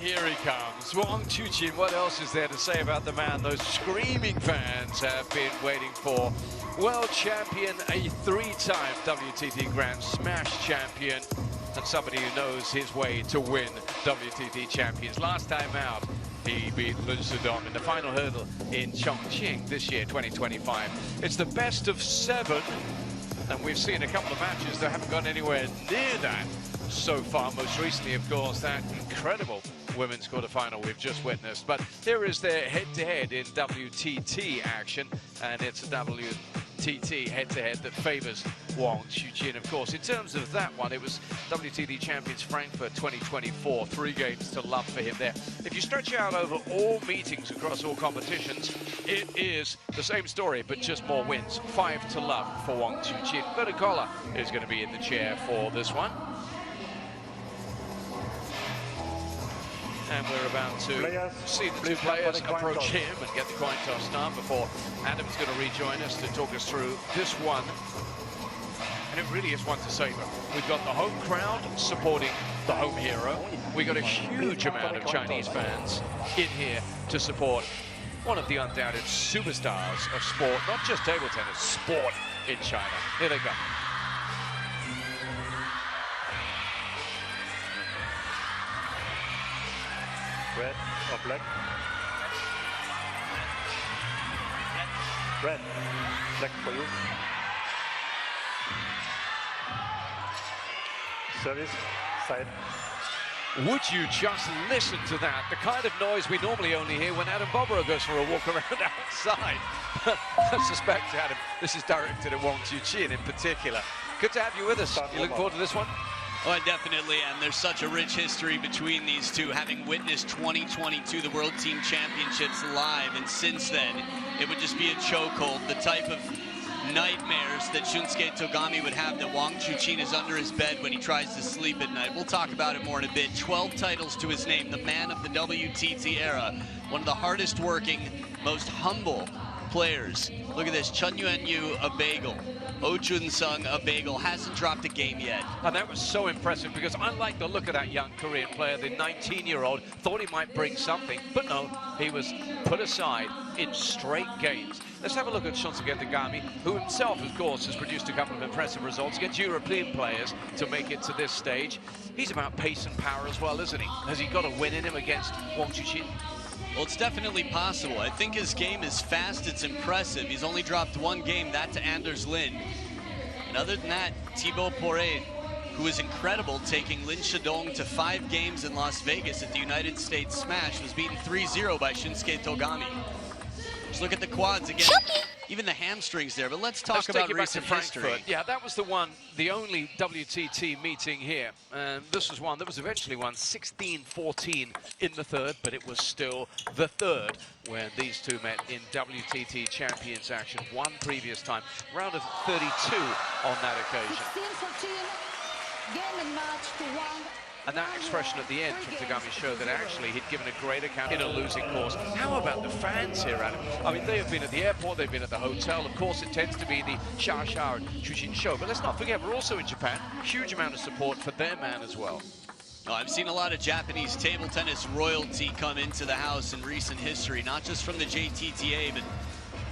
Here he comes, Wang Chuqin. What else is there to say about the man those screaming fans have been waiting for? World champion, a three-time WTT Grand Smash champion, and somebody who knows his way to win WTT champions. Last time out, he beat Shunsuke in the final hurdle in Chuqin this year, 2025. It's the best of 7, and we've seen a couple of matches that haven't gone anywhere near that so far. Most recently, of course, that incredible women's quarterfinal we've just witnessed. But here is their head-to-head in WTT action, and it's a WTT head-to-head that favors Wang Chuqin. Of course, in terms of that one, it was WTT Champions Frankfurt 2024, 3 games to love for him there. If you stretch out over all meetings across all competitions, it is the same story, but just more wins. 5 to love for Wang Chuqin. Verticola is going to be in the chair for this one. And we're about to see the two players approach him and get the coin toss done before Adam's going to rejoin us to talk us through this one. And it really is one to savor. We've got the home crowd supporting the home hero. We've got a huge amount of Chinese fans in here to support one of the undoubted superstars of sport, not just table tennis, sport in China. Here they go. Red or black? Red. Black for you. Service. Side. Would you just listen to that? The kind of noise we normally only hear when Adam Bobrow goes for a walk around outside. I suspect, Adam, this is directed at Wang Chuqin in particular. Good to have you with us. You looking forward to this one? Oh, I definitely am. There's such a rich history between these two, having witnessed 2022, the World Team Championships live, and since then, it would just be a chokehold. The type of nightmares that Shunsuke TOGAMI would have that Wang Chuqin is under his bed when he tries to sleep at night. We'll talk about it more in a bit. 12 titles to his name, the man of the WTT era. One of the hardest working, most humble players. Look at this, Chun Yuan-Yu, a bagel. Oh Jun-sung, a bagel, hasn't dropped a game yet. And that was so impressive because I like the look of that young Korean player, the 19-year-old, thought he might bring something, but no, he was put aside in straight games. Let's have a look at Shunsuke TOGAMI, who himself, of course, has produced a couple of impressive results against European players to make it to this stage. He's about pace and power as well, isn't he? Has he got a win in him against Wang Chuqin? Well, it's definitely possible. I think his game is fast, it's impressive. He's only dropped one game, that to Anders Lind. And other than that, Thibaut Poret, who is incredible, taking Lin Shadong to 5 games in Las Vegas at the United States Smash, was beaten 3-0 by Shunsuke TOGAMI. Just look at the quads again. Even the hamstrings there, but let's talk about recent history. Yeah, that was the one, the only WTT meeting here. And this was one that was eventually won 16-14 in the third, but it was still the third when these two met in WTT Champions action. One previous time, round of 32 on that occasion. 16-14, game and match to Wang. And that expression at the end from TOGAMI showed that actually he'd given a great account in a losing course. How about the fans here, Adam? I mean, they have been at the airport, they've been at the hotel. Of course, it tends to be the Sha and Chuqin show. But let's not forget, we're also in Japan. Huge amount of support for their man as well. Oh, I've seen a lot of Japanese table tennis royalty come into the house in recent history, not just from the JTTA, but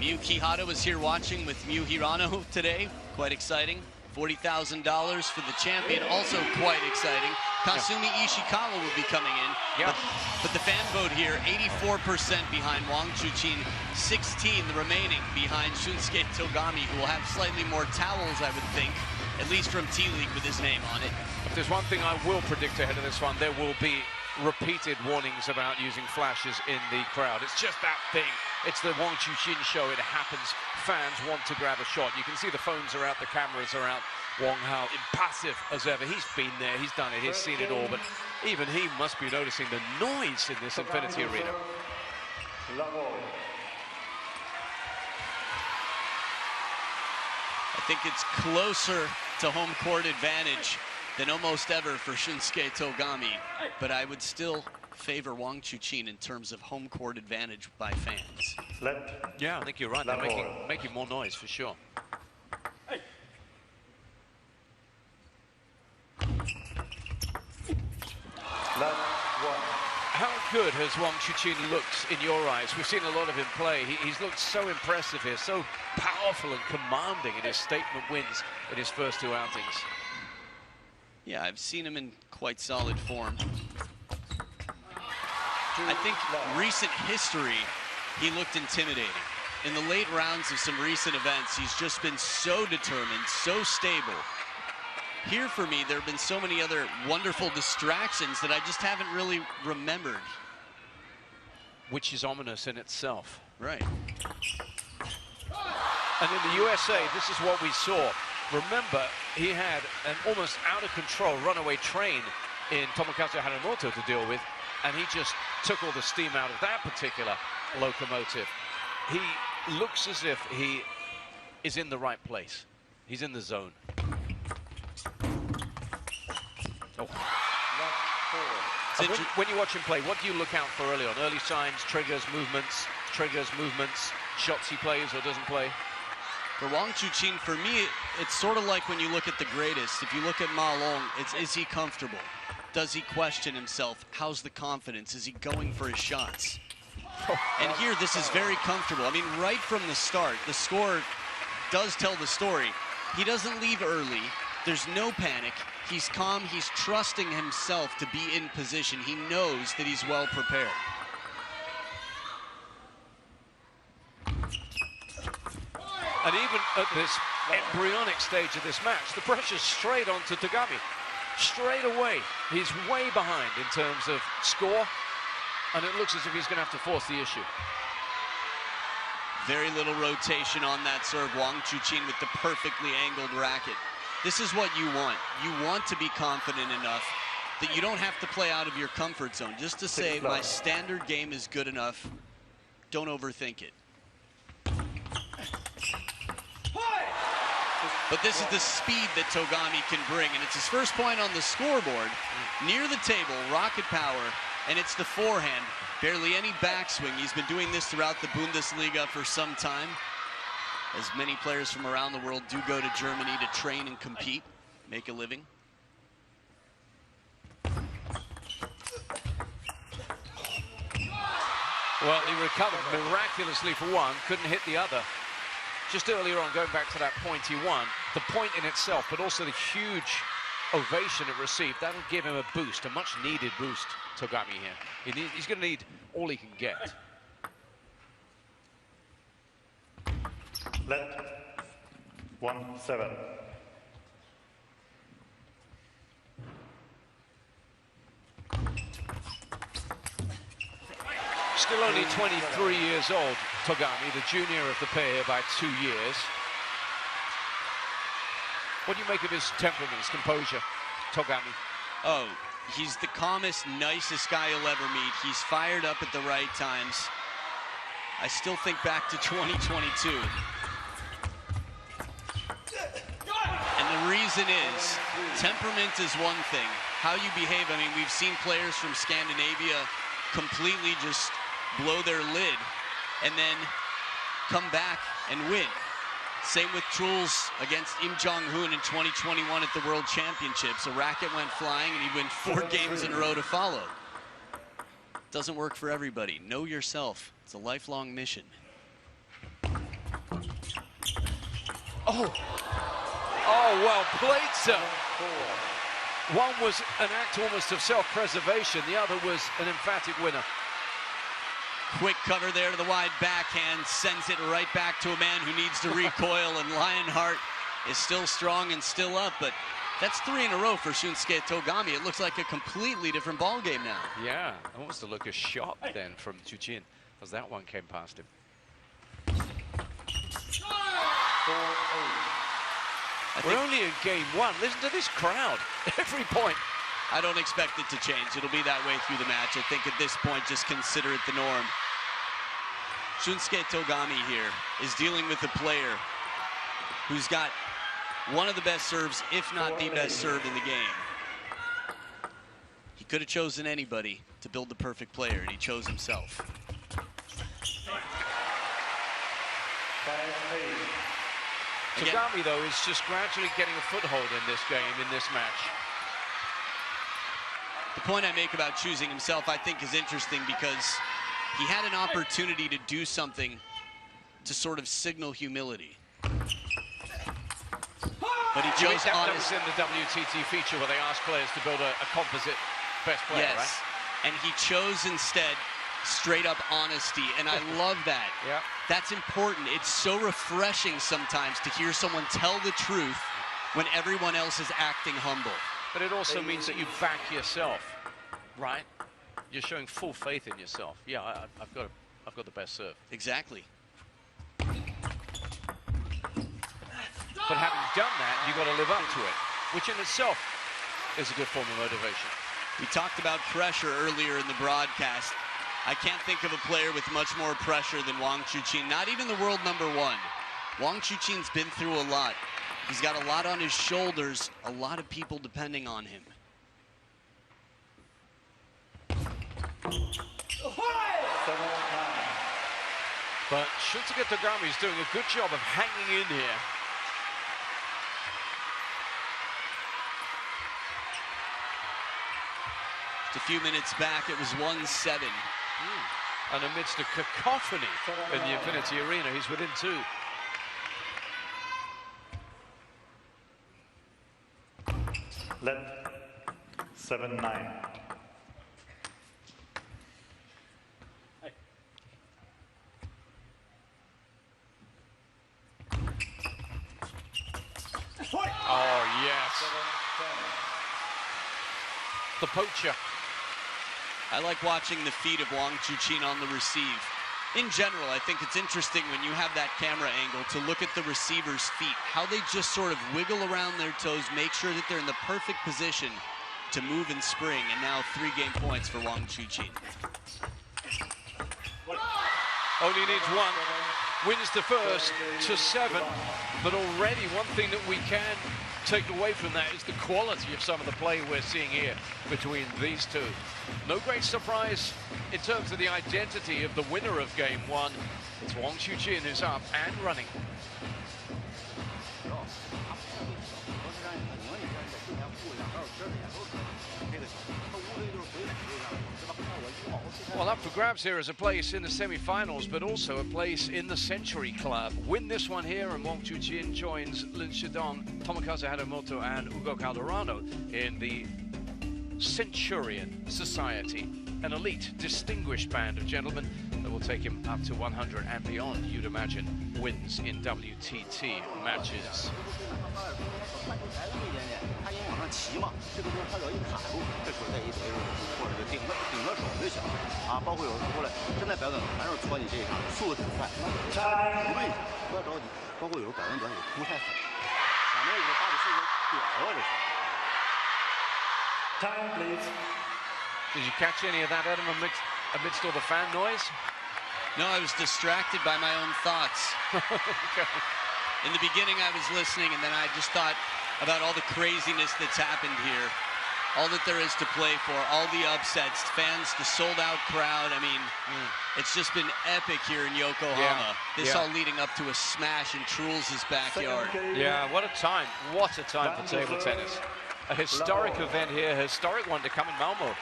Miyu Kihata was here watching with Miyu Hirano today. Quite exciting. $40,000 for the champion, also quite exciting. Kasumi Ishikawa will be coming in. Yeah. But the fan vote here, 84% behind Wang Chuqin, 16 the remaining behind Shunsuke TOGAMI, who will have slightly more towels, I would think, at least from T-League with his name on it. If there's one thing I will predict ahead of this one, there will be repeated warnings about using flashes in the crowd. It's just that thing. It's the Wang Chuqin show. It happens. Fans want to grab a shot. You can see the phones are out, the cameras are out. Wang Hao, impassive as ever. He's been there, he's done it, he's seen it all, but even he must be noticing the noise in this Infinity Arena. I think it's closer to home court advantage than almost ever for Shunsuke TOGAMI, but I would still favor Wang Chuqin in terms of home court advantage by fans. Yeah, I think you're right. They're making more noise for sure. How good has Wang Chuqin looked in your eyes? We've seen a lot of him play. He's looked so impressive here, so powerful and commanding in his statement wins in his first 2 outings. Yeah, I've seen him in quite solid form. I think recent history, he looked intimidating. In the late rounds of some recent events, he's just been so determined, so stable. Here for me, there have been so many other wonderful distractions that I just haven't really remembered. Which is ominous in itself. Right. And in the USA, this is what we saw. Remember, he had an almost out-of-control runaway train in Tomokazu Haramoto to deal with, and he just took all the steam out of that particular locomotive. He looks as if he is in the right place. He's in the zone. Oh. When you watch him play, what do you look out for early on? Early signs, triggers, movements, shots he plays or doesn't play? For Wang Chuqin, for me, it's sort of like when you look at the greatest. If you look at Ma Long, it's is he comfortable? Does he question himself? How's the confidence? Is he going for his shots? And here, this is very comfortable. I mean, right from the start, the score does tell the story. He doesn't leave early. There's no panic. He's calm. He's trusting himself to be in position. He knows that he's well prepared. And even at this embryonic stage of this match, the pressure's straight onto TOGAMI. Straight away, he's way behind in terms of score, and it looks as if he's going to have to force the issue. Very little rotation on that serve. Wang Chuqin with the perfectly angled racket. This is what you want. You want to be confident enough that you don't have to play out of your comfort zone. Just to say, my standard game is good enough. Don't overthink it. But this is the speed that TOGAMI can bring, and it's his first point on the scoreboard. Near the table, rocket power, and it's the forehand. Barely any backswing. He's been doing this throughout the Bundesliga for some time, as many players from around the world do go to Germany to train and compete, make a living. Well, he recovered miraculously for one, couldn't hit the other. Just earlier on, going back to that point he won, the point in itself, but also the huge ovation it received, that'll give him a boost, a much needed boost, TOGAMI here. He's going to need all he can get. Let 1-7. Still only 23 years old, TOGAMI, the junior of the pair here by 2 years. What do you make of his temperament, his composure, TOGAMI? Oh, he's the calmest, nicest guy you'll ever meet. He's fired up at the right times. I still think back to 2022. And the reason is, temperament is one thing. How you behave, I mean, we've seen players from Scandinavia completely just blow their lid and then come back and win. Same with Truls against Im Jong-hoon in 2021 at the World Championships. A racket went flying and he'd win 4 games in a row to follow. Doesn't work for everybody. Know yourself. It's a lifelong mission. Oh, well played, sir. One was an act almost of self-preservation. The other was an emphatic winner. Quick cover there to the wide backhand, sends it right back to a man who needs to recoil, and Lionheart is still strong and still up, but that's 3 in a row for Shunsuke TOGAMI. It looks like a completely different ball game now. Yeah, almost to look a shot then from Chuqin, as that one came past him. 4-8. We're only in game 1. Listen to this crowd. Every point. I don't expect it to change. It'll be that way through the match. I think at this point, just consider it the norm. Shunsuke TOGAMI here is dealing with a player who's got one of the best serves, if not the best serve in the game. He could have chosen anybody to build the perfect player, and he chose himself. 5-8. TOGAMI, though, is just gradually getting a foothold in this game, in this match. The point I make about choosing himself, I think, is interesting because he had an opportunity to do something to sort of signal humility. But he chose that was honesty. in the WTT feature where they asked players to build a composite best player, Yes, right? and he chose instead straight up honesty, and I love that. Yeah. That's important. It's so refreshing sometimes to hear someone tell the truth when everyone else is acting humble. But it also means that you back yourself, right? You're showing full faith in yourself. Yeah, I've got the best serve. Exactly. But having done that, you've got to live up to it, which in itself is a good form of motivation. We talked about pressure earlier in the broadcast. I can't think of a player with much more pressure than Wang Chuqin, not even the world #1. Wang Chuqin's been through a lot. He's got a lot on his shoulders, a lot of people depending on him. But Shunsuke TOGAMI is doing a good job of hanging in here. Just a few minutes back, it was 1-7. And amidst a cacophony in the Infinity Arena, he's within 2. Left 7-9. Oh, yes. The poacher. I like watching the feet of Wang Chuqin on the receive. In general, I think it's interesting when you have that camera angle to look at the receiver's feet, how they just sort of wiggle around their toes, make sure that they're in the perfect position to move and spring. And now 3 game points for Wang Chuqin. Only needs 1. Wins the first to 7. But already one thing that we can take away from that is the quality of some of the play we're seeing here between these two. No great surprise in terms of the identity of the winner of game 1. It's Wang Chuqin who's up and running. Well, up for grabs here is a place in the semi-finals, but also a place in the Century Club. Win this one here, and Wang Chuqin joins Lin Shidong, Tomokazu Hadamoto, and Ugo Calderano in the Centurion Society, an elite, distinguished band of gentlemen that will take him up to 100 and beyond, you'd imagine, wins in WTT matches. Time, please. Did you catch any of that, Adam, amidst all the fan noise? No, I was distracted by my own thoughts. Okay. In the beginning, I was listening, and then I just thought about all the craziness that's happened here, all that there is to play for, all the upsets, fans, the sold-out crowd. I mean, it's just been epic here in Yokohama. This all leading up to a smash in Truls' backyard. Yeah, what a time. What a time for table tennis. A historic event here, a historic one to come in Malmo.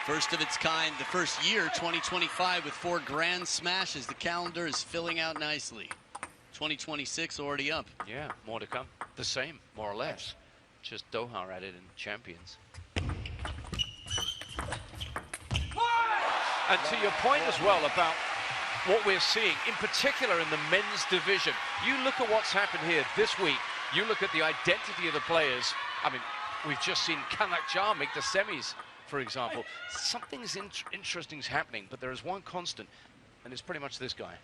First of its kind, the first year, 2025, with 4 grand smashes. The calendar is filling out nicely. 2026 already up. Yeah, more to come. The same, more or less. Just Doha added in champions. And to your point as well about what we're seeing, in particular in the men's division, you look at what's happened here this week, you look at the identity of the players. I mean, we've just seen Kanak Jar make the semis, for example. Something's interesting's happening, but there is one constant, and it's pretty much this guy.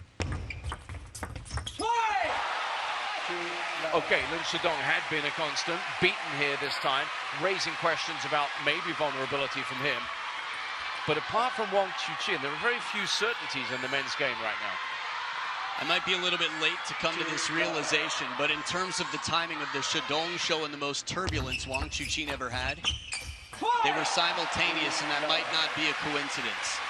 Okay, Lin Shidong had been a constant, beaten here this time, raising questions about maybe vulnerability from him. But apart from Wang Chuqin, there are very few certainties in the men's game right now. I might be a little bit late to come to this realization, but in terms of the timing of the Shidong show and the most turbulence Wang Chuqin ever had, they were simultaneous, and that might not be a coincidence.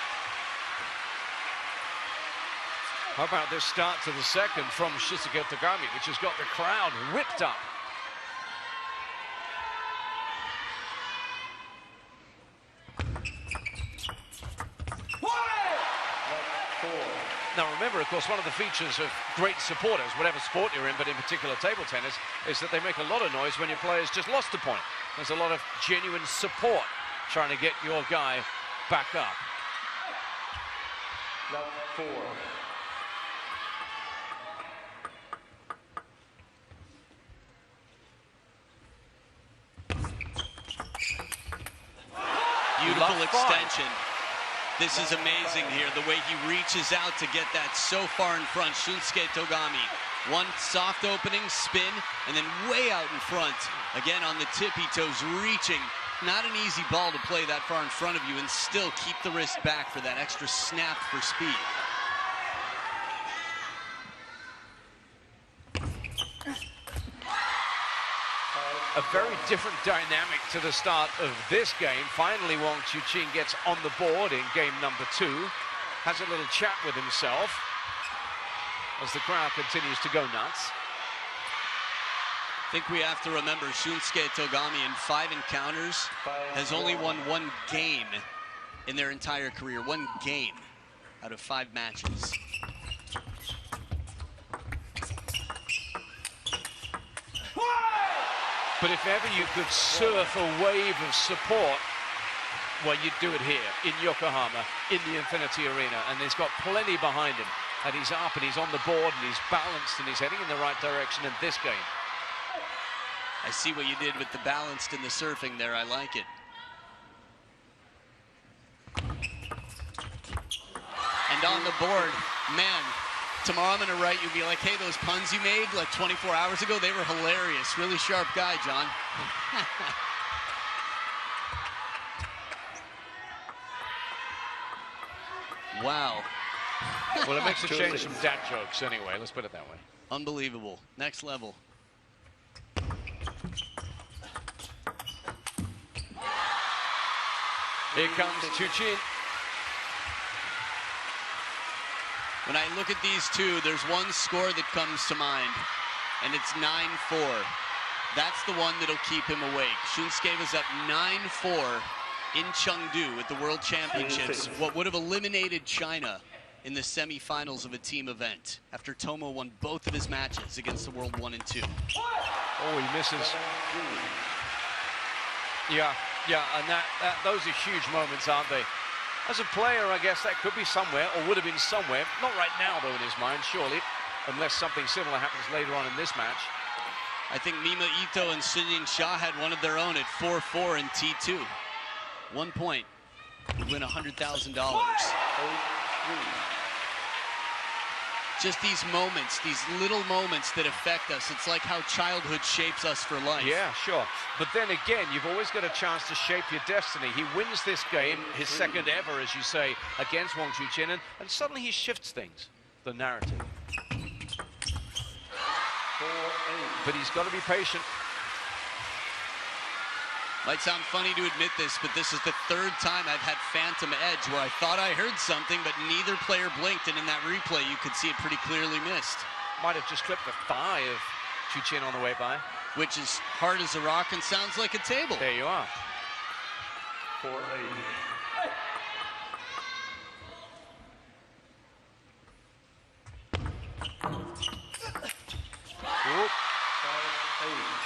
How about this start to the second from Shunsuke TOGAMI, which has got the crowd whipped up. remember, of course, one of the features of great supporters, whatever sport you're in, but in particular table tennis, is that they make a lot of noise when your player's just lost a point. There's a lot of genuine support trying to get your guy back up. Love 4. Beautiful extension. This is amazing here, the way he reaches out to get that so far in front. Shunsuke Togami, one soft opening, spin, and then way out in front. Again, on the tippy toes, reaching. Not an easy ball to play that far in front of you and still keep the wrist back for that extra snap for speed. A very different dynamic to the start of this game. Finally, Wang Chuqin gets on the board in game number 2. Has a little chat with himself as the crowd continues to go nuts. I think we have to remember Shunsuke Togami in 5 encounters has only won 1 game in their entire career. 1 game out of 5 matches. But if ever you could surf a wave of support, well, you'd do it here in Yokohama, in the Infinity Arena, and he's got plenty behind him. And he's up and he's on the board and he's balanced and he's heading in the right direction in this game. I see what you did with the balanced and the surfing there. I like it. And on the board, man, tomorrow I'm going to write you, be like, hey, those puns you made like 24 hours ago, they were hilarious. Really sharp guy, John. Wow. Well, it makes a change from dad jokes anyway. Let's put it that way. Unbelievable. Next level. Here comes Chuqin. When I look at these two, there's one score that comes to mind, and it's 9-4. That's the one that'll keep him awake. Shunsuke was up 9-4 in Chengdu at the World Championships, what would have eliminated China in the semifinals of a team event after Tomo won both of his matches against the World 1 and 2. Oh, he misses. Yeah, and those are huge moments, aren't they? As a player, I guess that could be somewhere, or would have been somewhere. Not right now, though, in his mind, surely, unless something similar happens later on in this match. I think Mima Ito and Sunyin Shah had one of their own at 4-4 in T2. 1 point would win $100,000. Just these moments, these little moments that affect us. It's like how childhood shapes us for life. Yeah, sure. But then again, you've always got a chance to shape your destiny. He wins this game, his second ever, as you say, against Wang Chuqin, and suddenly he shifts things, the narrative. But he's got to be patient. Might sound funny to admit this, but this is the 3rd time I've had phantom edge where I thought I heard something, but neither player blinked, and in that replay, you could see it pretty clearly missed. Might have just clipped the thigh of Chuqin on the way by. Which is hard as a rock and sounds like a table. There you are. 4-8. Whoop. 5-8.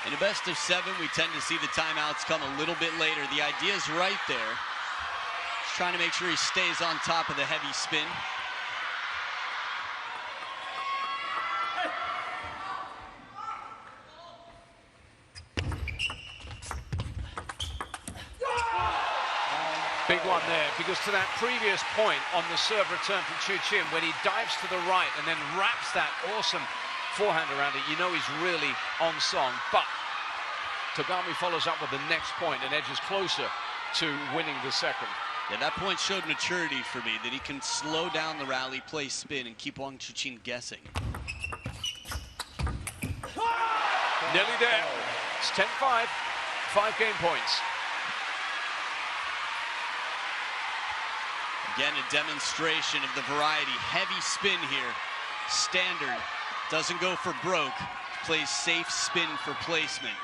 In a best of 7, we tend to see the timeouts come a little bit later. The idea is right there. Just trying to make sure he stays on top of the heavy spin. Big one there, because to that previous point on the serve return from Chuqin, when he dives to the right and then wraps that awesome forehand around it, you know he's really on song. But Togami follows up with the next point and edges closer to winning the second. Yeah, that point showed maturity for me, that he can slow down the rally, play spin, and keep Wang Chuqin guessing. Nearly there. It's 10-5, 5 game points. Again, a demonstration of the variety. Heavy spin here. Standard. Doesn't go for broke. Plays safe spin for placement.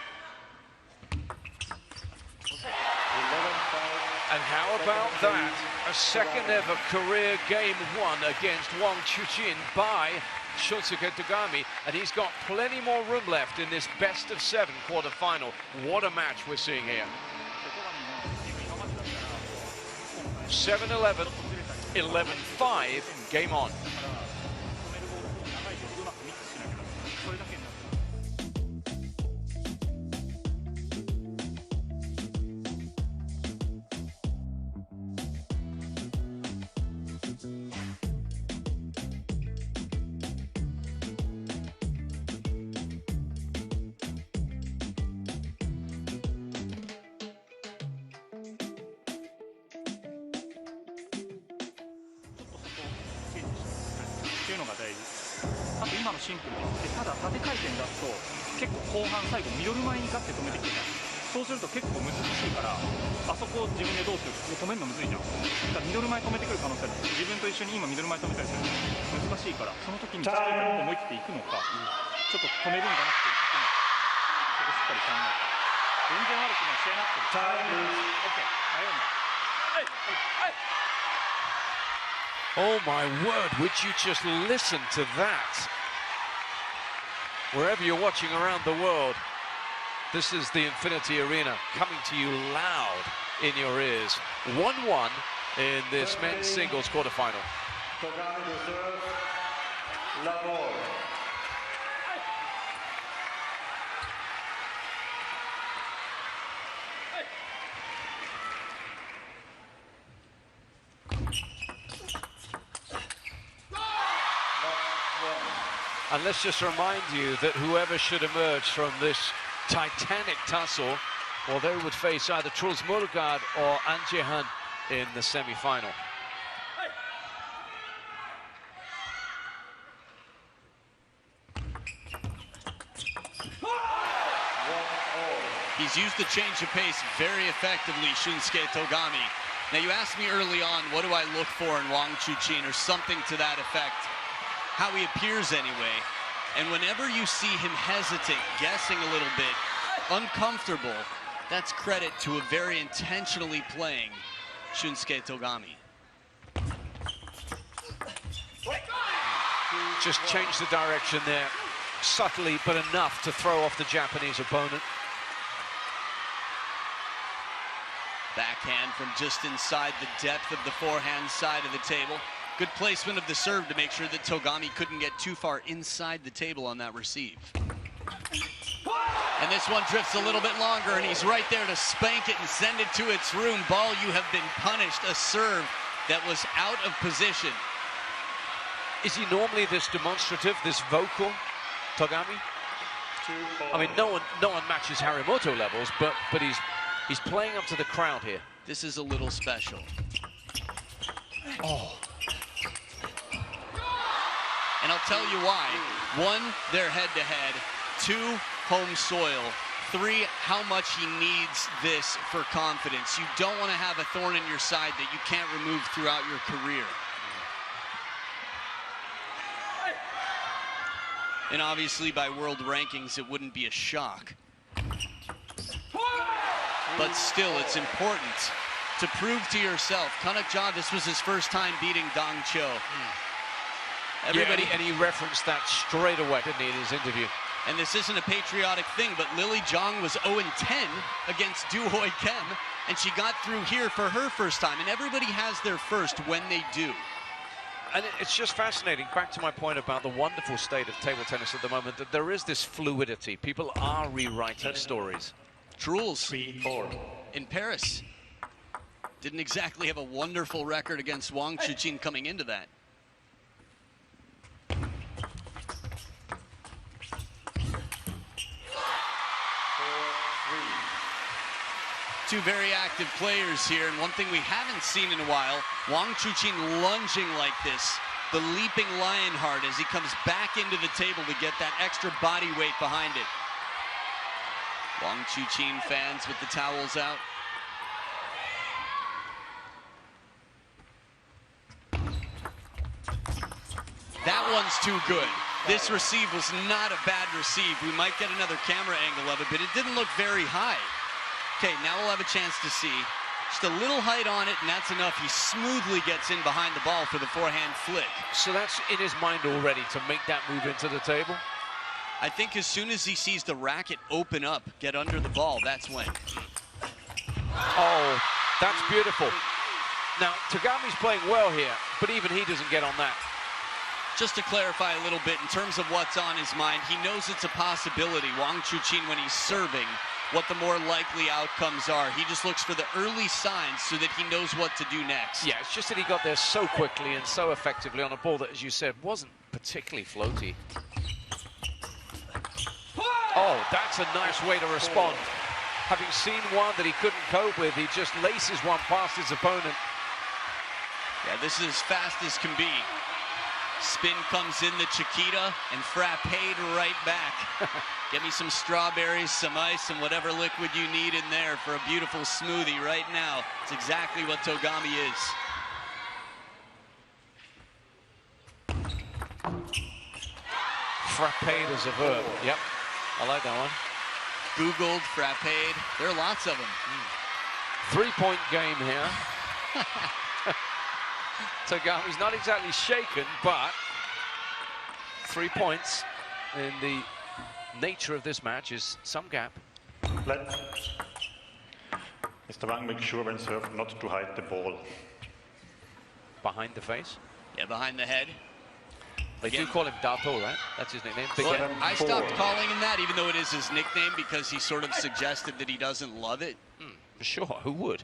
And How about that? A second ever career game won against Chuqin by Shunsuke TOGAMI, and he's got plenty more room left in this best of 7 quarterfinal. What a match we're seeing here. 7-11, 11-5, game on.シンプルです。ただ縦回転出すと結構後半最後ミドル前にガッて止めてくるじゃん。そうすると結構難しいから、あそこを自分でどうするか止めるのむずいじゃん。だからミドル前止めてくる可能性ある。自分と一緒に今ミドル前止めたりするの難しいから、その時にちょっと思い切っていくのか、ちょっと止めるんじゃなくていくのか、そこしっかり考えて。全然悪くない、試合なくても。OK、迷うな。Oh my word, would you just listen to that? Wherever you're watching around the world, this is the Infinity Arena coming to you loud in your ears. 1-1 in this men's singles quarterfinal. And let's just remind you that whoever should emerge from this titanic tussle, well, they would face either Truls Murgaard or An Jae-han in the semi-final. He's used the change of pace very effectively, Shunsuke TOGAMI. Now, you asked me early on, what do I look for in Chuqin, or something to that effect? How he appears anyway, and whenever you see him hesitant, guessing a little bit, uncomfortable, that's credit to a very intentionally playing Shunsuke TOGAMI. Just change the direction there, subtly, but enough to throw off the Japanese opponent. Backhand from just inside the depth of the forehand side of the table. Good placement of the serve to make sure that TOGAMI couldn't get too far inside the table on that receive. And this one drifts a little bit longer, and he's right there to spank it and send it to its room. Ball, you have been punished. A serve that was out of position. Is he normally this demonstrative, this vocal, TOGAMI? I mean, no one matches Harimoto levels, but he's playing up to the crowd here. This is a little special. Oh. And I'll tell you why. 1, they're head-to-head. 2, home soil. 3, how much he needs this for confidence. You don't want to have a thorn in your side that you can't remove throughout your career. And obviously, by world rankings, it wouldn't be a shock. But still, it's important to prove to yourself. Kanakja, this was his first time beating Dong Cho. Everybody, yeah, and he referenced that straight away, didn't he, in his interview? And this isn't a patriotic thing, but Lily Zhang was 0-10 against Doohoi Kim, and she got through here for her first time, and everybody has their first when they do. And it's just fascinating, back to my point about the wonderful state of table tennis at the moment, that there is this fluidity. People are rewriting stories. Truls in Paris didn't exactly have a wonderful record against Chuqin coming into that. Two very active players here, and one thing we haven't seen in a while, Chuqin lunging like this, the leaping Lionheart as he comes back into the table to get that extra body weight behind it. Chuqin fans with the towels out. That one's too good. This receive was not a bad receive. We might get another camera angle of it, but it didn't look very high. Okay, now we'll have a chance to see Just a little height on it, and that's enough. He smoothly gets in behind the ball for the forehand flick. So that's in his mind already to make that move into the table? I think as soon as he sees the racket open up, get under the ball, that's when. Oh, that's beautiful. Now, Togami's playing well here, but even he doesn't get on that. Just to clarify a little bit, in terms of what's on his mind, he knows it's a possibility. Wang Chuqin, when he's serving, what the more likely outcomes are. He just looks for the early signs so that he knows what to do next. Yeah, it's just that he got there so quickly and so effectively on a ball that, as you said, wasn't particularly floaty. Oh, that's a nice way to respond. Having seen one that he couldn't cope with, he just laces one past his opponent. Yeah, this is as fast as can be. Spin comes in the Chiquita and frapped right back. Get me some strawberries, some ice, and whatever liquid you need in there for a beautiful smoothie right now. It's exactly what Togami is. Frapped as a verb. Yep, I like that one. Googled, frapped. There are lots of them. 3-point game here. Togami's not exactly shaken, but 3 points in the nature of this match is some gap. Let Mr. Wang make sure when serve not to hide the ball. Behind the face. Yeah, behind the head. They do call him Dato, right? That's his nickname. Big Well, head. I stopped calling him that, even though it is his nickname, because he sort of suggested that he doesn't love it. Sure, who would?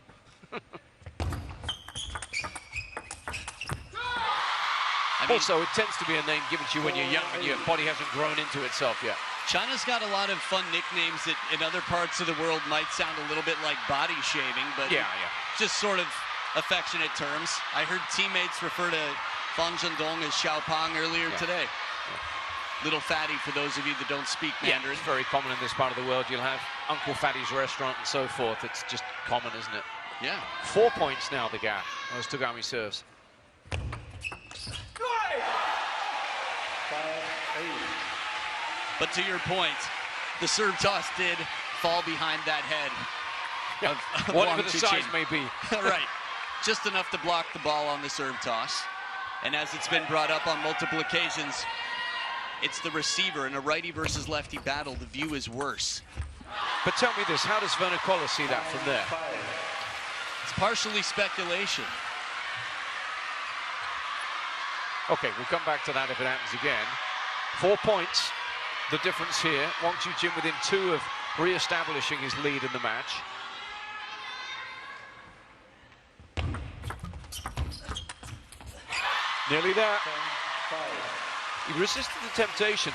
I mean, Also, it tends to be a name given to you when you're young and your body hasn't grown into itself yet. China's got a lot of fun nicknames that in other parts of the world might sound a little bit like body shaming, but just sort of affectionate terms. I heard teammates refer to Fan Zhendong as Xiaopang earlier today. Little Fatty, for those of you that don't speak Mandarin. It's very common in this part of the world. You'll have Uncle Fatty's restaurant and so forth. It's just common, isn't it? Yeah. 4 points now, the gap, as Togami serves. 5-8. But to your point, the serve toss did fall behind that head. Of Whatever Wang the Chuqin. size may be. Right. Just enough to block the ball on the serve toss. And as it's been brought up on multiple occasions, it's the receiver in a righty versus lefty battle. The view is worse. But tell me this, how does Werner Koller see that from there? It's partially speculation. Okay, we'll come back to that if it happens again. 4 points, the difference here. Wang Chuqin within 2 of re-establishing his lead in the match. Nearly there. He resisted the temptation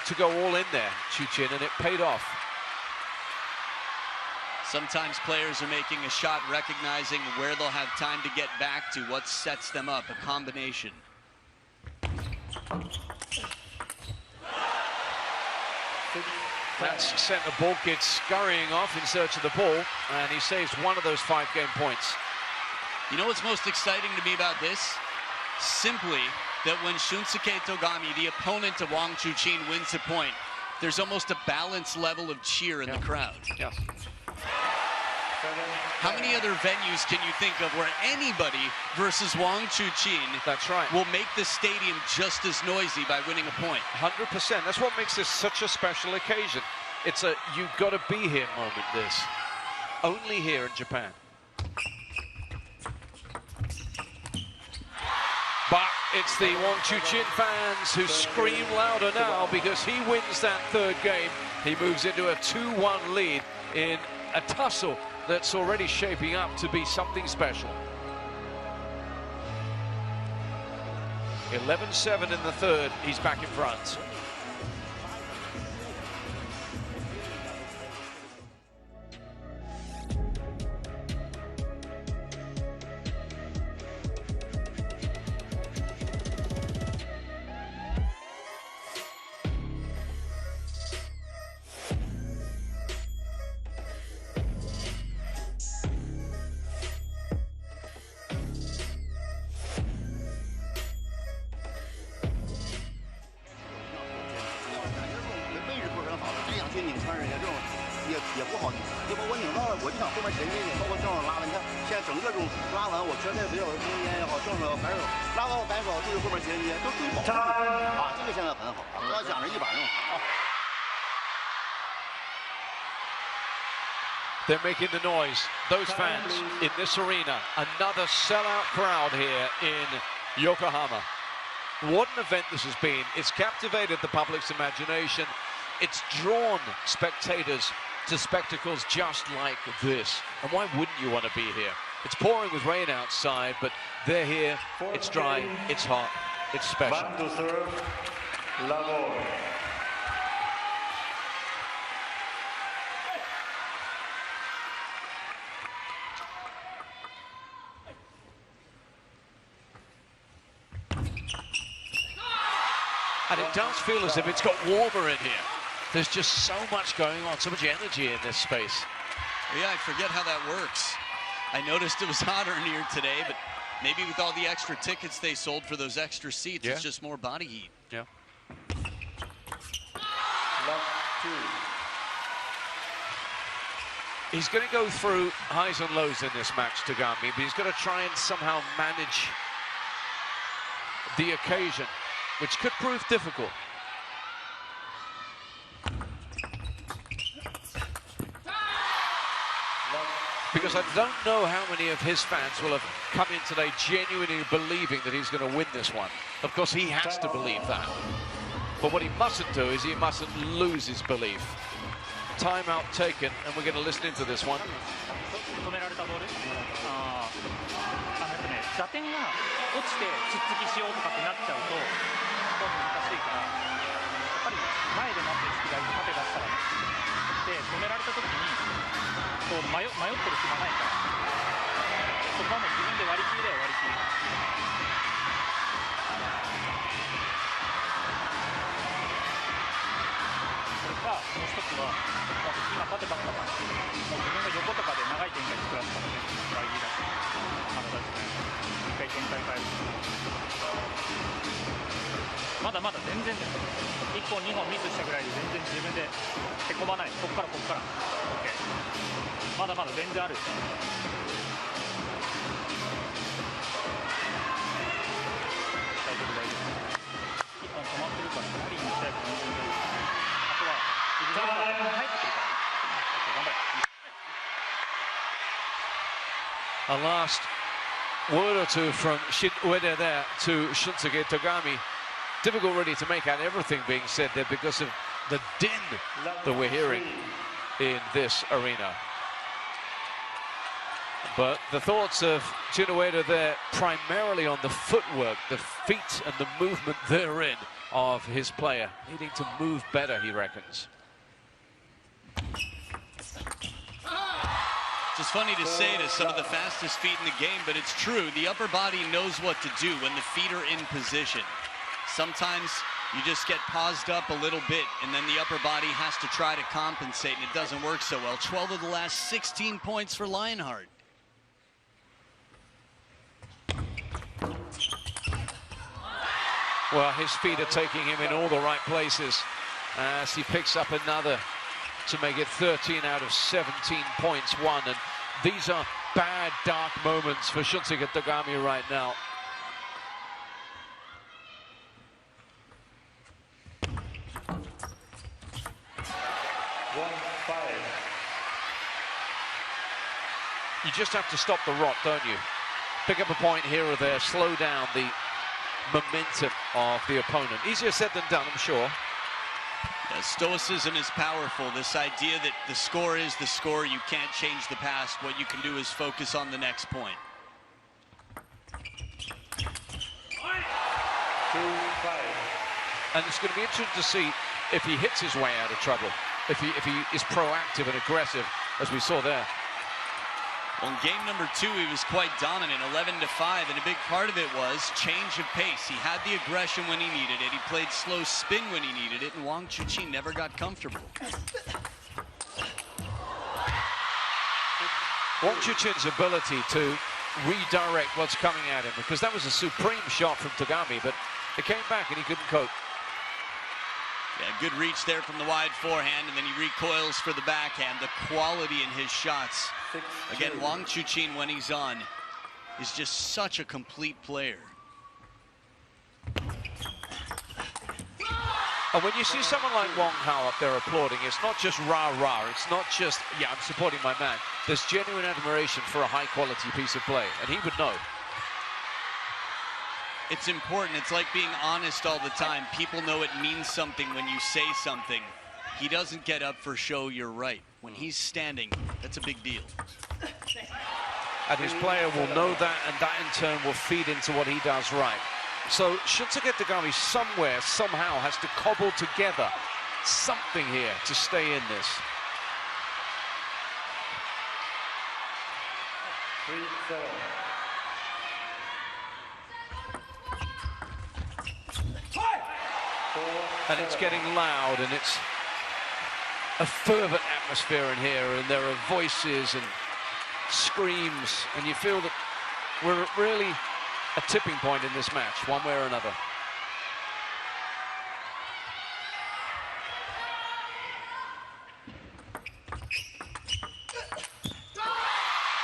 to go all in there, Chuqin, and it paid off. Sometimes players are making a shot recognizing where they'll have time to get back to, what sets them up, a combination. That's sent the ball kid scurrying off in search of the ball, and he saves one of those 5 game points. You know what's most exciting to me about this? Simply that when Shunsuke Togami, the opponent of Wang Chuqin, wins a point, there's almost a balanced level of cheer in the crowd. Yes. How many other venues can you think of where anybody versus Wang Chuqin That's right. will make the stadium just as noisy by winning a point? 100%. That's what makes this such a special occasion. It's a you've got to be here moment, this. Only here in Japan. But it's the Wang Chuqin fans who scream louder now because he wins that 3rd game. He moves into a 2-1 lead in a tussle that's already shaping up to be something special. 11-7 in the 3rd. He's back in front. 也不好意思，因为我拧到了，我就想后面前进去，包括正手拉完，你看现在整个这种拉完，我绝对没有中间也好，正手反手拉到反手对后面衔接，都注意保护啊，这个现在很好啊，不要讲着一板用好。They're making the noise. Those fans in this arena. Another sellout crowd here in Yokohama. What an event this has been. It's captivated the public's imagination. It's drawn spectators to spectacles just like this. And why wouldn't you want to be here? It's pouring with rain outside, but they're here. It's dry, it's hot, it's special. One to serve, Lavo. And it does feel as if it's got warmer in here. There's just so much going on, so much energy in this space. Yeah, I forget how that works. I noticed it was hotter in here today, but maybe with all the extra tickets they sold for those extra seats, it's just more body heat. Yeah. He's going to go through highs and lows in this match, TOGAMI, but he's going to try and somehow manage the occasion, which could prove difficult. Because I don't know how many of his fans will have come in today genuinely believing that he's going to win this one. Of course, he has to believe that. But what he mustn't do is he mustn't lose his belief. Timeout taken, and we're going to listen into this one. 打点が落ちてつっつきしようとかってなっちゃうと難しいからやっぱり前で待ってる人が縦出したらで止められた時にこう迷ってる暇ないからそこはもう自分で割り切りだよ割り切り。それかもう一つは今縦ばっかだもう自分が横とかで長い展開作らせたので割り切りだし一回展開変えるまだまだ全然です1本2本ミスしたぐらいで全然自分でへこまないこっから OK まだまだ全然ある大丈夫大丈夫1本止まってるからラリーにしたいから全然大丈夫あとは自分が入ってくるから頑張れ A last word or two from Ueda there to Shunsuke TOGAMI. Difficult really to make out everything being said there because of the din that we're hearing in this arena. But the thoughts of Ueda there primarily on the footwork, the feet and the movement therein of his player. Needing to move better, he reckons. It's funny to say to some of the fastest feet in the game, but it's true. The upper body knows what to do when the feet are in position. Sometimes you just get paused up a little bit, and then the upper body has to try to compensate, and it doesn't work so well. 12 of the last 16 points for Lionheart. Well, his feet are taking him in all the right places as he picks up another to make it 13 out of 17 points won. And these are bad, dark moments for Shunsuke TOGAMI right now. You just have to stop the rot, don't you? Pick up a point here or there, slow down the momentum of the opponent. Easier said than done, I'm sure. Yeah, stoicism is powerful. This idea that the score is the score, you can't change the past. What you can do is focus on the next point. 2-5. And it's going to be interesting to see if he hits his way out of trouble, if he is proactive and aggressive, as we saw there. Well, in game number 2, he was quite dominant, 11-5, and a big part of it was change of pace. He had the aggression when he needed it. He played slow spin when he needed it, and Wang Chuqin never got comfortable. Wang Chuqin's ability to redirect what's coming at him, because that was a supreme shot from TOGAMI, but it came back and he couldn't cope. Yeah, good reach there from the wide forehand, and then he recoils for the backhand. The quality in his shots. Again, Wang Chuqin, when he's on, is just such a complete player. And when you see someone like Wang Hao up there applauding, it's not just rah-rah. It's not just, yeah, I'm supporting my man. There's genuine admiration for a high-quality piece of play, and he would know. It's important. It's like being honest all the time. People know it means something when you say something. He doesn't get up for show, you're right. When he's standing, that's a big deal. And his player will know that, and that in turn will feed into what he does right. So Shunsuke TOGAMI somewhere, somehow has to cobble together something here to stay in this. 3-7. And it's getting loud, and it's a fervent atmosphere in here, and there are voices and screams, and you feel that we're really a tipping point in this match, one way or another.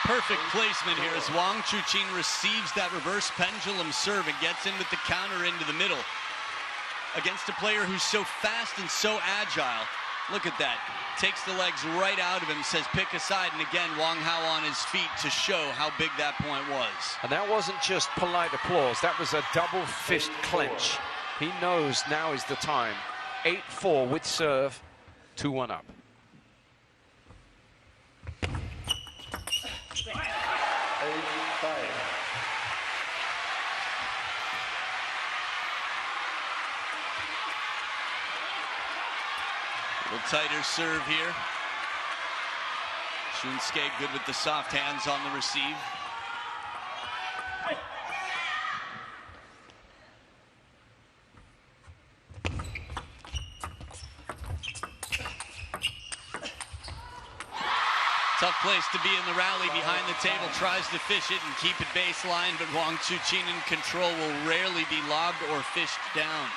Perfect placement here as Wang Chuqin receives that reverse pendulum serve and gets in with the counter into the middle. Against a player who's so fast and so agile. Look at that. Takes the legs right out of him, says pick a side, and again, Wang Hao on his feet to show how big that point was. And that wasn't just polite applause, that was a double fist clench. He knows now is the time. 8-4 with serve, 2-1 up. A little tighter serve here. Shunsuke good with the soft hands on the receive. Tough place to be in the rally behind the table. Tries to fish it and keep it baseline, but Wang Chuqin in control will rarely be lobbed or fished down.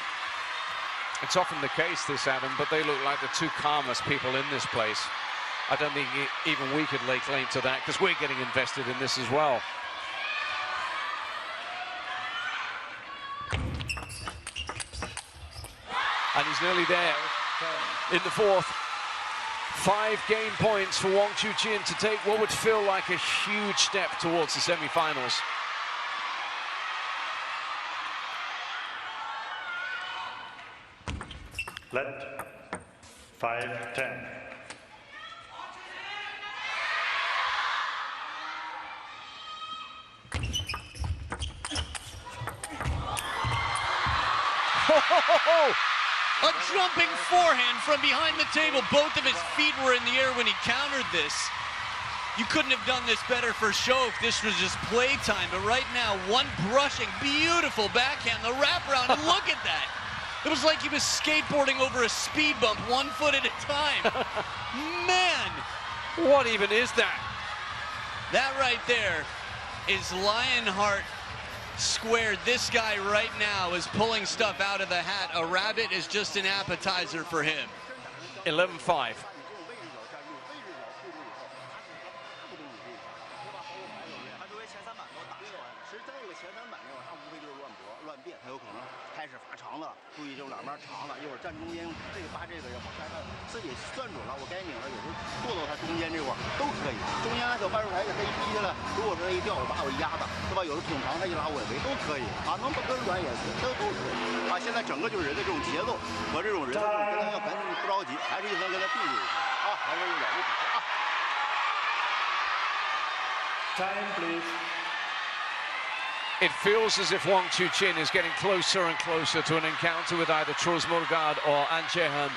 It's often the case, this, Adam, but they look like the two calmest people in this place. I don't think even we could lay claim to that, because we're getting invested in this as well. And he's nearly there in the fourth. 5 game points for Wang Chuqin to take what would feel like a huge step towards the semi-finals. Let 5-10. A jumping forehand from behind the table. Both of his feet were in the air when he countered this. You couldn't have done this better for show if this was just playtime, but right now, one brushing, beautiful backhand, the wraparound, and look at that. It was like he was skateboarding over a speed bump, 1 foot at a time. Man! What even is that? That right there is Lionheart squared. This guy right now is pulling stuff out of the hat. A rabbit is just an appetizer for him. 11-5. Time, please. It feels as if Wang Chuqin is getting closer and closer to an encounter with either Truls Morgard or An Jae-han.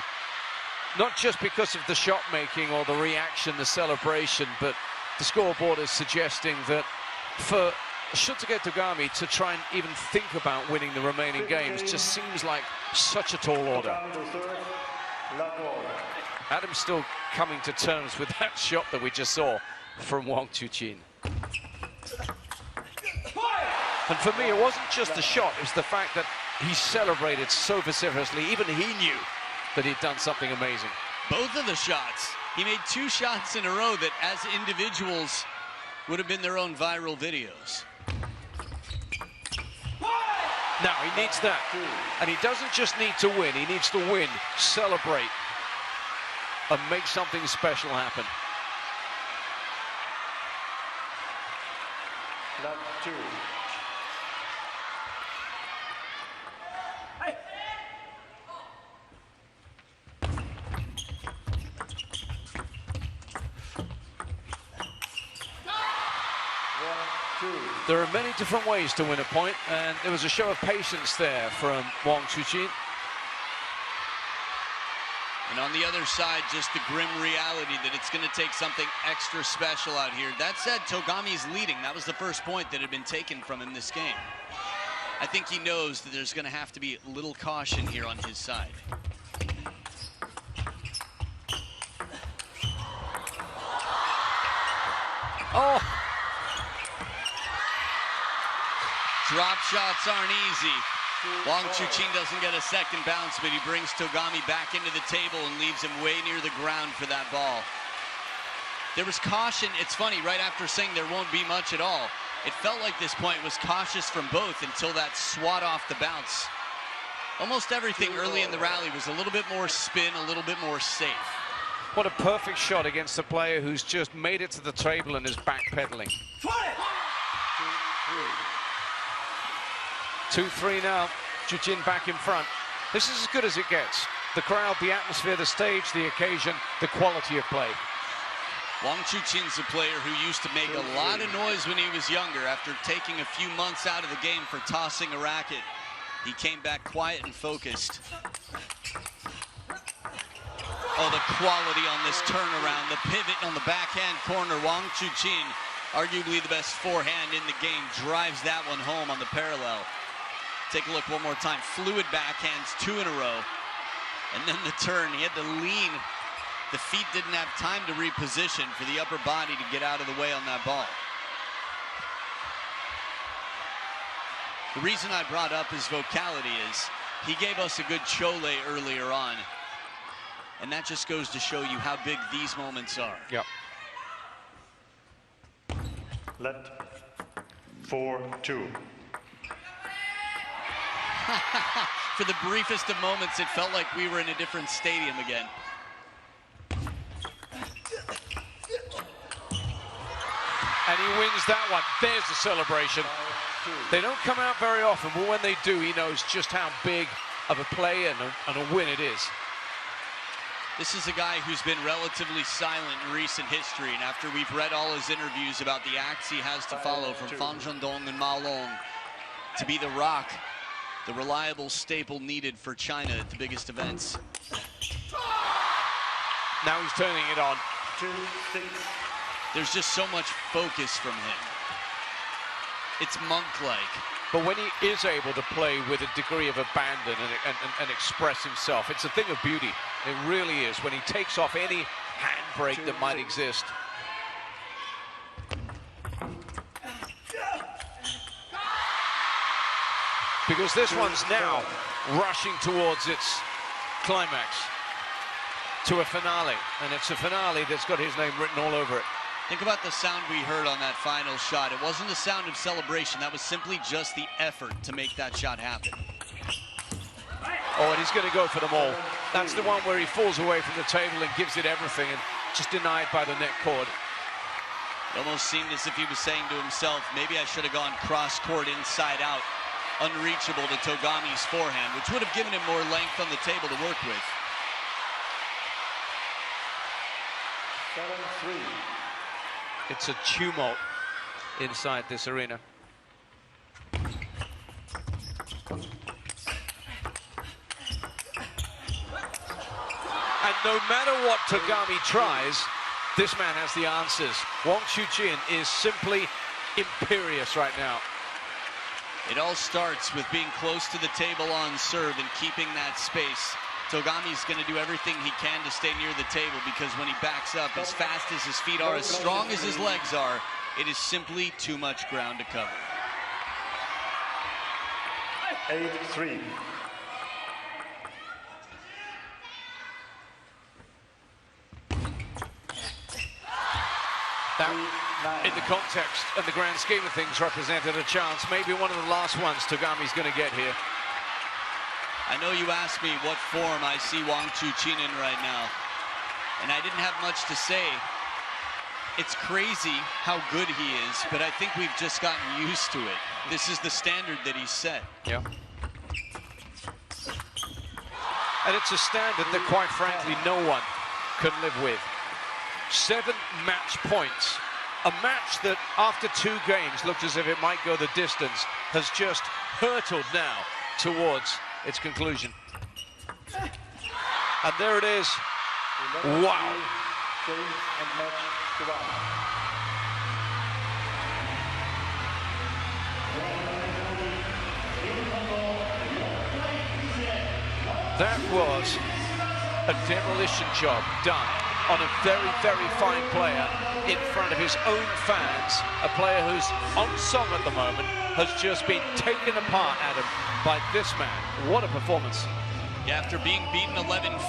Not just because of the shot making or the reaction, the celebration, but the scoreboard is suggesting that for Shunsuke TOGAMI to try and even think about winning the remaining games just seems like such a tall order. Adam's still coming to terms with that shot that we just saw from Wang Chuqin. And for me, it wasn't just the shot, it was the fact that he celebrated so vociferously. Even he knew that he'd done something amazing. Both of the shots. He made 2 shots in a row that as individuals would have been their own viral videos. Now he needs that. And he doesn't just need to win, he needs to win, celebrate, and make something special happen. Left 2. There are many different ways to win a point, and there was a show of patience there from Wang Chuqin. And on the other side, just the grim reality that it's going to take something extra special out here. That said, Togami's leading. That was the first point that had been taken from him this game. I think he knows that there's going to have to be a little caution here on his side. Oh! Drop shots aren't easy. Wang Chuqin doesn't get a second bounce, but he brings Togami back into the table and leaves him way near the ground for that ball. There was caution. It's funny, right after saying there won't be much at all, it felt like this point was cautious from both until that swat off the bounce. Almost everything early in the rally was a little bit more spin, a little bit more safe. What a perfect shot against a player who's just made it to the table and is backpedaling. 2-3 now, Chuqin back in front. This is as good as it gets. The crowd, the atmosphere, the stage, the occasion, the quality of play. Wang Chuqin's a player who used to make a lot of noise when he was younger. After taking a few months out of the game for tossing a racket, he came back quiet and focused. Oh, the quality on this turnaround, the pivot on the backhand corner. Wang Chuqin, arguably the best forehand in the game, drives that one home on the parallel. Take a look one more time. Fluid backhands, 2 in a row. And then the turn, he had to lean. The feet didn't have time to reposition for the upper body to get out of the way on that ball. The reason I brought up his vocality is he gave us a good chole earlier on. And that just goes to show you how big these moments are. Yep. Let 4-2. For the briefest of moments, it felt like we were in a different stadium again. And he wins that one. There's the celebration. They don't come out very often, but when they do, he knows just how big of a play and a win it is. This is a guy who's been relatively silent in recent history, and after we've read all his interviews about the acts he has to follow from Fan Zhendong and Ma Long to be the rock, the reliable staple needed for China at the biggest events. Now he's turning it on. 2-6. There's just so much focus from him. It's monk-like. But when he is able to play with a degree of abandon and express himself, it's a thing of beauty. It really is. When he takes off any handbrake that might exist. Because this one's now rushing towards its climax, to a finale. And it's a finale that's got his name written all over it. Think about the sound we heard on that final shot. It wasn't a sound of celebration. That was simply just the effort to make that shot happen. Oh, and he's going to go for them all. That's the one where he falls away from the table and gives it everything and just denied by the net cord. It almost seemed as if he was saying to himself, maybe I should have gone cross-court inside out, unreachable to Togami's forehand, which would have given him more length on the table to work with. 7-3. It's a tumult inside this arena. And no matter what Togami tries, this man has the answers. Wang Chuqin is simply imperious right now. It all starts with being close to the table on serve and keeping that space. Togami's going to do everything he can to stay near the table, because when he backs up, as fast as his feet are, as strong as his legs are, it is simply too much ground to cover. 8-3. That, in the context and the grand scheme of things, represented a chance. Maybe one of the last ones Togami's going to get here. I know you asked me what form I see Chuqin in right now, and I didn't have much to say. It's crazy how good he is, but I think we've just gotten used to it. This is the standard that he's set. Yeah. And it's a standard that, quite frankly, no one can live with. 7 match points. A match that, after 2 games, looked as if it might go the distance, has just hurtled now towards its conclusion. And there it is. Wow. That was a demolition job done on a very, very fine player in front of his own fans. A player who's on song at the moment has just been taken apart, Adam, by this man. What a performance. Yeah, after being beaten 11-5,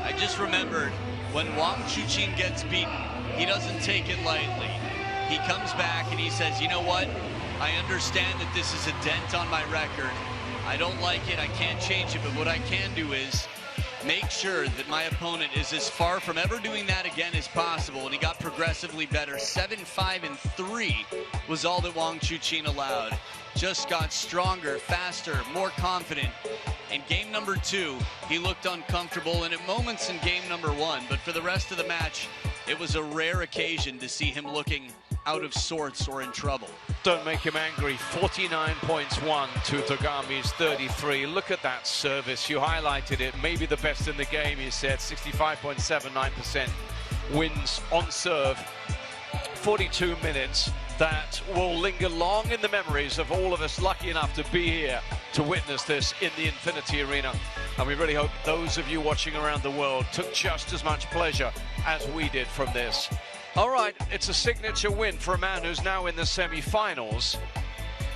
I just remembered when Chuqin gets beaten, he doesn't take it lightly. He comes back and he says, you know what? I understand that this is a dent on my record. I don't like it, I can't change it, but what I can do is make sure that my opponent is as far from ever doing that again as possible, and he got progressively better. 7-5-3 was all that Chuqin allowed. Just got stronger, faster, more confident. In game number 2, he looked uncomfortable, and at moments in game number 1, but for the rest of the match, it was a rare occasion to see him looking out of sorts or in trouble. Don't make him angry. 49 points won to Togami's 33. Look at that service. You highlighted it. Maybe the best in the game, you said. 65.79% wins on serve. 42 minutes. That will linger long in the memories of all of us lucky enough to be here to witness this in the Infinity Arena. And we really hope those of you watching around the world took just as much pleasure as we did from this. All right, it's a signature win for a man who's now in the semi-finals,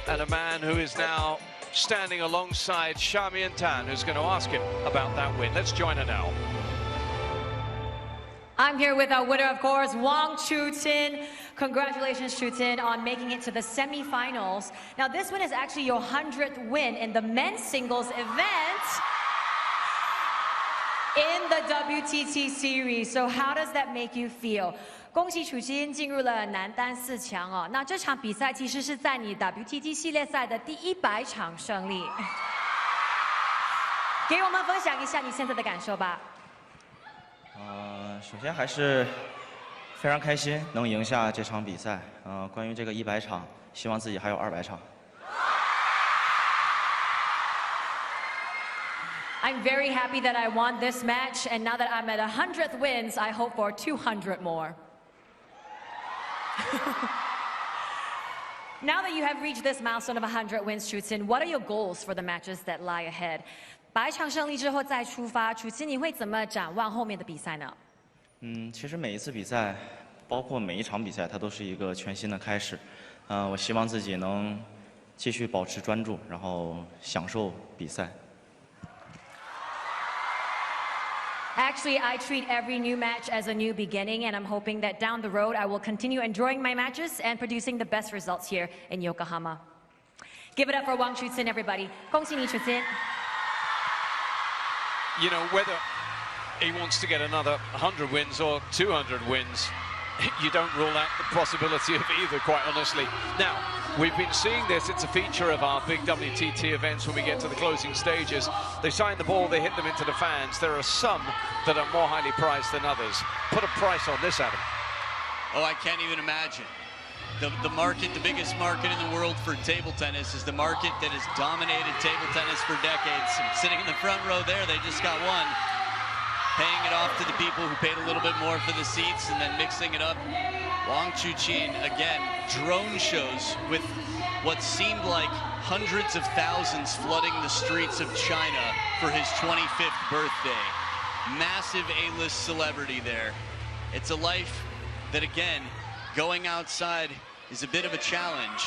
and a man who is now standing alongside Shami and Tan, who's going to ask him about that win. Let's join her now. I'm here with our winner, of course, Chuqin. Congratulations, Chuqin, on making it to the semi-finals. Now, this win is actually your 100th win in the men's singles event in the WTT series. So how does that make you feel? 恭喜Chuqin进入了男单4强哦。那这场比赛其实是在你 WTT 系列赛的第100场胜利。给我们分享一下你现在的感受吧。首先还是非常开心能赢下这场比赛。关于这个100场，希望自己还有200场。 I'm very happy that I won this match, and now that I'm at 100th wins, I hope for 200 more. Now that you have reached this milestone of 100 wins, Chuqin, what are your goals for the matches that lie ahead? 100场胜利之后再出发，Chuqin，你会怎么展望后面的比赛呢？其实每一次比赛，包括每一场比赛，它都是一个全新的开始。我希望自己能继续保持专注，然后享受比赛。 Actually, I treat every new match as a new beginning, and I'm hoping that down the road I will continue enjoying my matches and producing the best results here in Yokohama. Give it up for Chuqin, everybody. 恭喜你, Chuqin. You know, whether he wants to get another 100 wins or 200 wins, you don't rule out the possibility of either, quite honestly. Now, we've been seeing this. It's a feature of our big WTT events when we get to the closing stages. They sign the ball, they hit them into the fans. There are some that are more highly priced than others. Put a price on this, Adam. Oh, I can't even imagine. The market, the biggest market in the world for table tennis is the market that has dominated table tennis for decades. And sitting in the front row there, they just got one. Paying it off to the people who paid a little bit more for the seats and then mixing it up. Chuqin, again, drone shows with what seemed like hundreds of thousands flooding the streets of China for his 25th birthday. Massive A-list celebrity there. It's a life that, again, going outside is a bit of a challenge.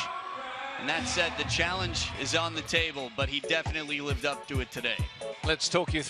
And that said, the challenge is on the table, but he definitely lived up to it today. Let's talk you through